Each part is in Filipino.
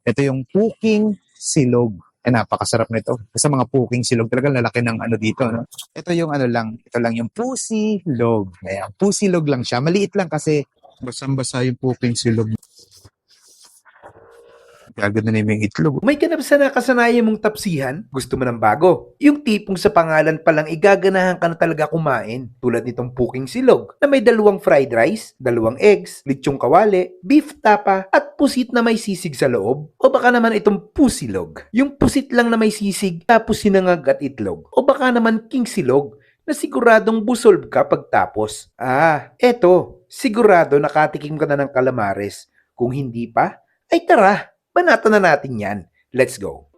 Ito yung puking silog. Napakasarap nito. Sa mga puking silog, talaga lalaki ng ano dito, no? Ito yung ano lang, ito lang yung pusi log. Ayan, pusi log lang siya. Maliit lang kasi basang-basa yung puking silog. Gaganda na yung itlog. May ganap sa nakasanayan mong tapsihan? Gusto mo ng bago? Yung tipong sa pangalan pa lang igaganahan ka na talaga kumain. Tulad nitong puking silog na may 2 fried rice, 2 eggs, lechong kawali, beef tapa, at pusit na may sisig sa loob. O baka naman itong pusilog. Yung pusit lang na may sisig tapos sinangag at itlog. O baka naman king silog na siguradong busolb ka pagtapos. Eto, sigurado nakatikim ka na ng calamares. Kung hindi pa, ay tara, banatan na natin yan. Let's go.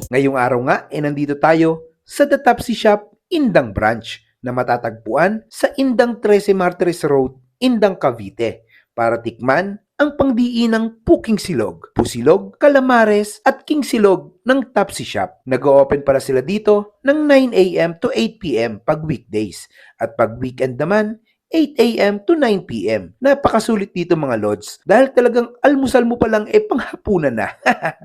Ngayong araw nga, nandito tayo sa The Tapsi Shop Indang Branch na matatagpuan sa Indang 13 Martires Road, Indang, Cavite para tikman ang pangdiinang puking silog, pusilog, calamares at king silog ng Tapsi Shop. Nag-o-open para sila dito ng 9 a.m. to 8 p.m. pag weekdays at pag weekend naman 8 a.m. to 9 p.m. Napakasulit dito mga lods dahil talagang almusal mo pa lang panghapunan na.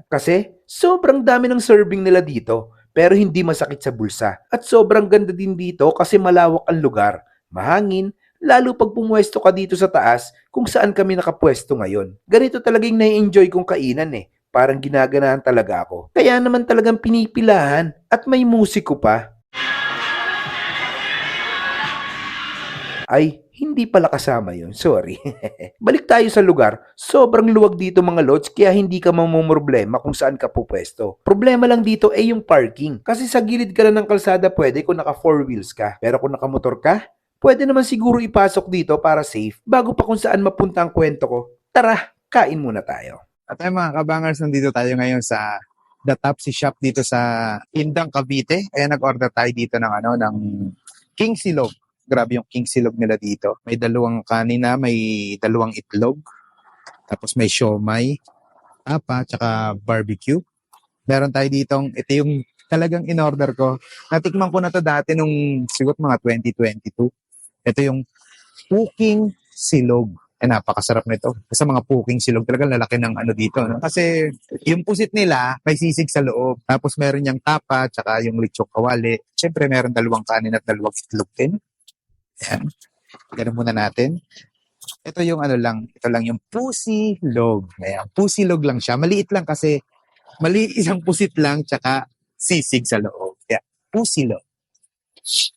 Kasi sobrang dami ng serving nila dito pero hindi masakit sa bulsa. At sobrang ganda din dito kasi malawak ang lugar, mahangin, lalo pag pumwesto ka dito sa taas kung saan kami nakapwesto ngayon. Ganito talagang nai-enjoy kong kainan Parang ginaganahan talaga ako. Kaya naman talagang pinipilahan at may musiko pa. Ay, hindi pala kasama yun. Sorry. Balik tayo sa lugar. Sobrang luwag dito mga lods kaya hindi ka mamumroblema kung saan ka pupwesto. Problema lang dito ay yung parking. Kasi sa gilid ka lang ng kalsada pwede kung naka 4 wheels ka. Pero kung nakamotor ka, pwede naman siguro ipasok dito para safe bago pa kung saan mapunta ang kwento ko. Tara, kain muna tayo. At ay mga kabangers, nandito tayo ngayon sa The Tapsi Shop dito sa Indang, Cavite. Kaya nag-order tayo dito ng ng king silog. Grabe yung king silog nila dito. May 2 kanina, may 2 itlog, tapos may siomay, tapa, tsaka barbecue. Meron tayo ditong, ito yung talagang in-order ko. Natikman ko na to dati nung siguro mga 2022. Ito yung puking silog. Napakasarap nito. Sa mga puking silog, talagang lalaki ng ano dito. No? Kasi yung pusit nila, may sisig sa loob. Tapos meron yung tapa, tsaka yung lechok kawali. Siyempre, meron 2 kanin at 2 itlog din. Ayan. Ganun muna natin. Ito yung ano lang, ito lang yung pusi log. Ayan, pusi log lang siya. Maliit lang kasi, isang pusit lang, tsaka sisig sa loob. Kaya, pusi log.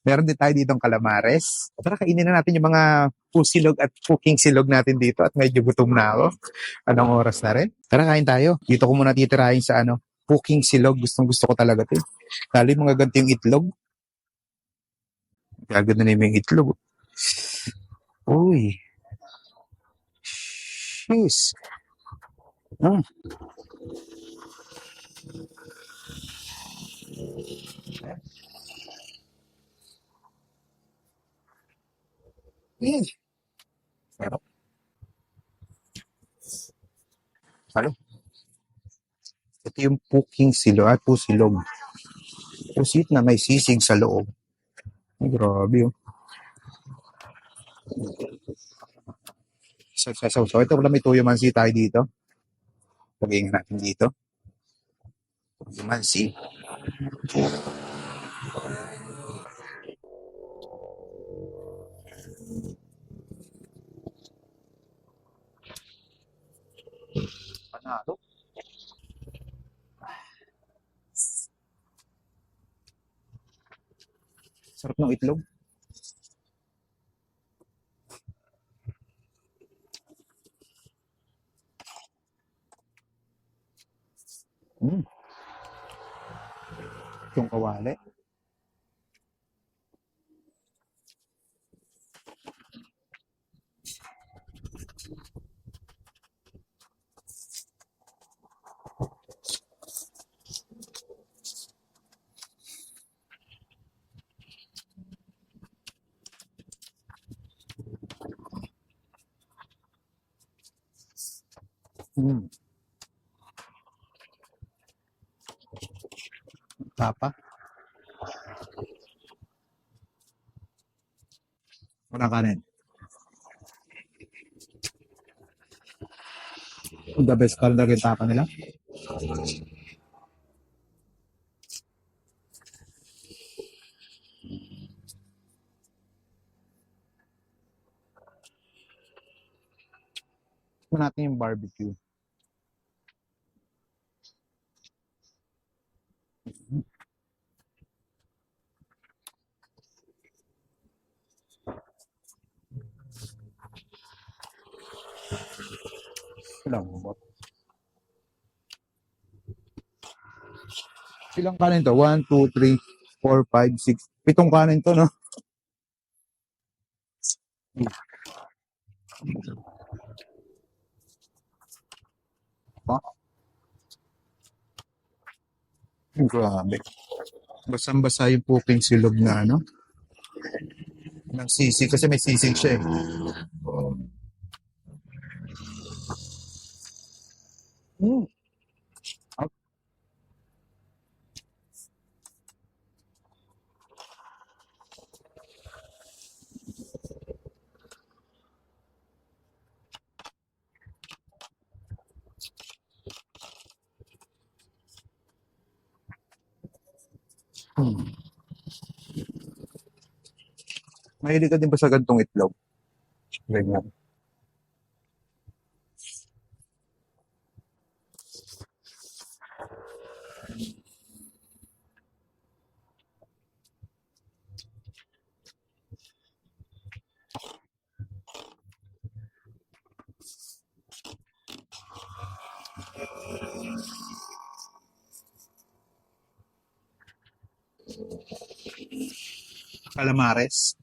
Meron din tayo ditong calamares. Tara, kainin na natin yung mga pusilog at cooking silog natin dito at medyo gutom na ako. Anong oras na rin? Tara, kain tayo. Dito ko muna titirahin sa cooking silog. Gustong gusto ko talaga ito. Lalo yung mga ganito yung itlog. Gaganda na yung itlog. Uy. Jeez. Mm. Sarap. Ano? Ito yung puking silog at pusilog. Pusit na may sisig sa loob. Ay, grabe. So, ito wala may tuyo mansi tayo dito. Lagyan natin dito. Tuyo mansi. Panalo. Sarap ng itlog. Yung kawali. Tapa. Walang kanin. The best pa rin talaga yung tapa nila. Tignan natin yung barbecue. Lambot. Ilang kanin to? 1, 2, 3, 4, 5, 6. 7 kanin to, no? Ah, grabe. Basang-basa yung puking silog na ano, ng sisig kasi may sisig siya eh. Mm. Ah, Mahilig ka din ba sa gantong itlog? Ganyan. Calamares.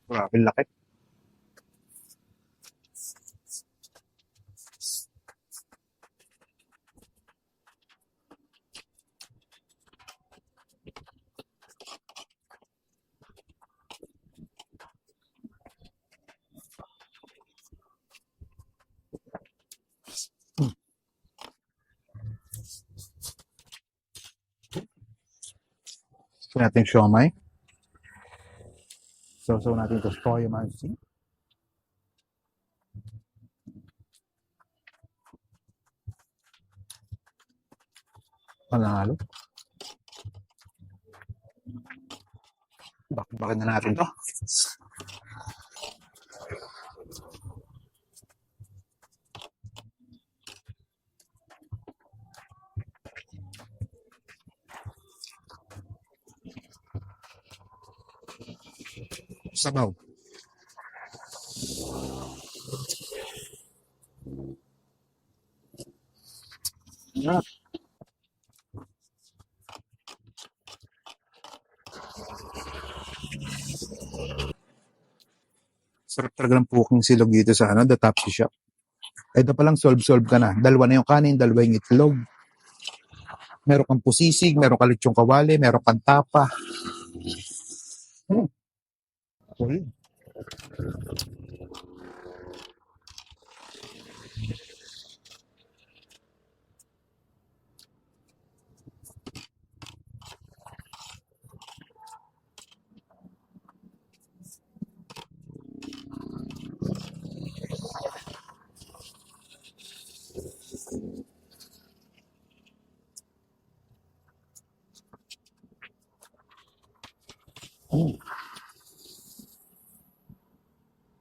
Grabe laki. Gusto natin siomay. So natin ito toyo mansi. Panalo. Bakit na natin to? Sabaw. Yeah. Sarap talaga ng puking silog dito sa ano, the Tapsi Shop. Ito palang solve ka na. Dalawa na yung kanin, dalawa yung itlog. Meron kang pusisig, meron kang lechong kawali, meron kang tapa. Cool.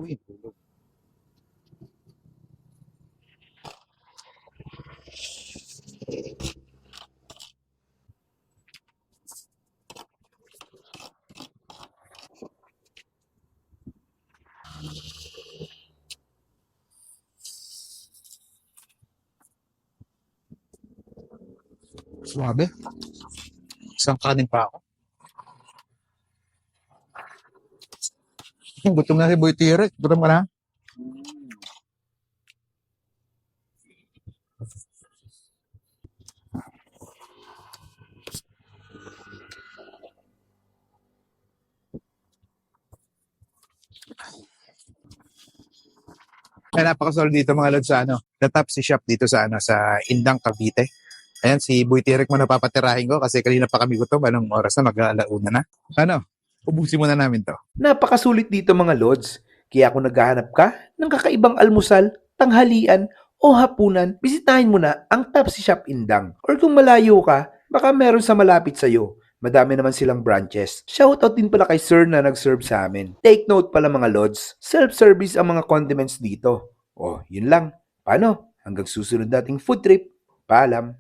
Uy, tulog. Swabe. Isang kanin pa ako. Gutom na si Boy Tirek. Gutom ka na? Ay, napakasolid dito mga lods sa ano. The Tapsi Shop dito sa ano, sa Indang, Cavite. Ayan, si Boy Tirek mo napapatirahin ko kasi kanina pa kami gutom. Anong oras na? Mag-aalauna na. Ano? Ubusin muna namin to. Napakasulit dito mga lods. Kaya kung naghahanap ka ng kakaibang almusal, tanghalian, o hapunan, bisitahin mo na ang Tapsi Shop Indang. Or kung malayo ka, baka meron sa malapit sa'yo. Madami naman silang branches. Shoutout din pala kay Sir na nag-serve sa amin. Take note pala mga lods, self-service ang mga condiments dito. Oh, yun lang. Paano? Hanggang susunod nating food trip. Paalam.